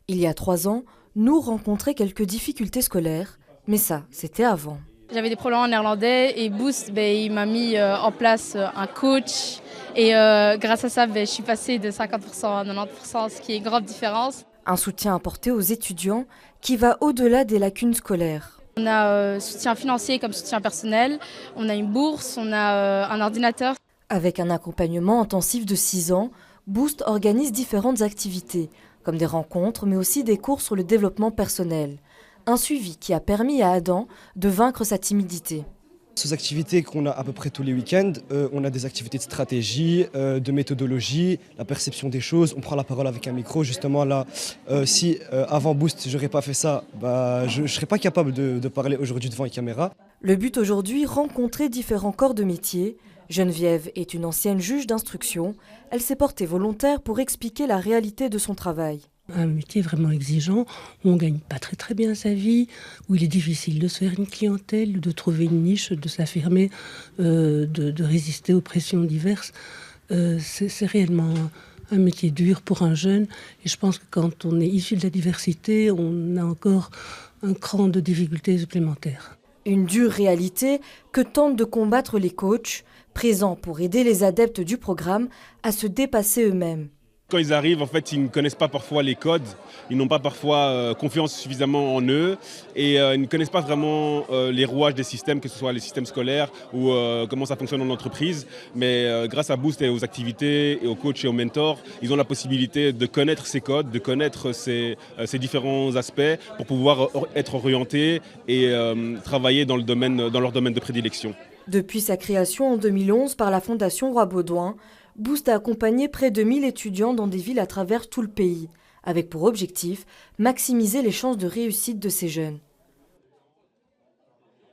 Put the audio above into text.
Il y a 3 ans, Nour rencontrait quelques difficultés scolaires, mais ça, c'était avant. J'avais des problèmes en néerlandais et Boost, il m'a mis en place un coach. Et grâce à ça, je suis passée de 50% à 90%, ce qui est une grande différence. Un soutien apporté aux étudiants qui va au-delà des lacunes scolaires. On a soutien financier comme soutien personnel, on a une bourse, on a un ordinateur. Avec un accompagnement intensif de 6 ans, Boost organise différentes activités, comme des rencontres, mais aussi des cours sur le développement personnel. Un suivi qui a permis à Adam de vaincre sa timidité. Ces activités qu'on a à peu près tous les week-ends, on a des activités de stratégie, de méthodologie, la perception des choses. On prend la parole avec un micro. Justement là, si avant Boost, j'aurais pas fait ça, je ne serais pas capable de parler aujourd'hui devant une caméra. Le but aujourd'hui, rencontrer différents corps de métier. Geneviève est une ancienne juge d'instruction. Elle s'est portée volontaire pour expliquer la réalité de son travail. Un métier vraiment exigeant, où on ne gagne pas très bien sa vie, où il est difficile de se faire une clientèle, de trouver une niche, de s'affirmer, de résister aux pressions diverses. C'est réellement un métier dur pour un jeune. Et je pense que quand on est issu de la diversité, on a encore un cran de difficultés supplémentaires. Une dure réalité que tentent de combattre les coachs, présents pour aider les adeptes du programme à se dépasser eux-mêmes. Quand ils arrivent, en fait, ils ne connaissent pas parfois les codes, ils n'ont pas parfois confiance suffisamment en eux et ils ne connaissent pas vraiment les rouages des systèmes, que ce soit les systèmes scolaires ou comment ça fonctionne en entreprise. Mais grâce à Boost et aux activités et aux coachs et aux mentors, ils ont la possibilité de connaître ces codes, de connaître ces différents aspects pour pouvoir être orientés et travailler dans leur domaine de prédilection. Depuis sa création en 2011 par la Fondation Roi Baudouin, Boost a accompagné près de 1000 étudiants dans des villes à travers tout le pays, avec pour objectif maximiser les chances de réussite de ces jeunes.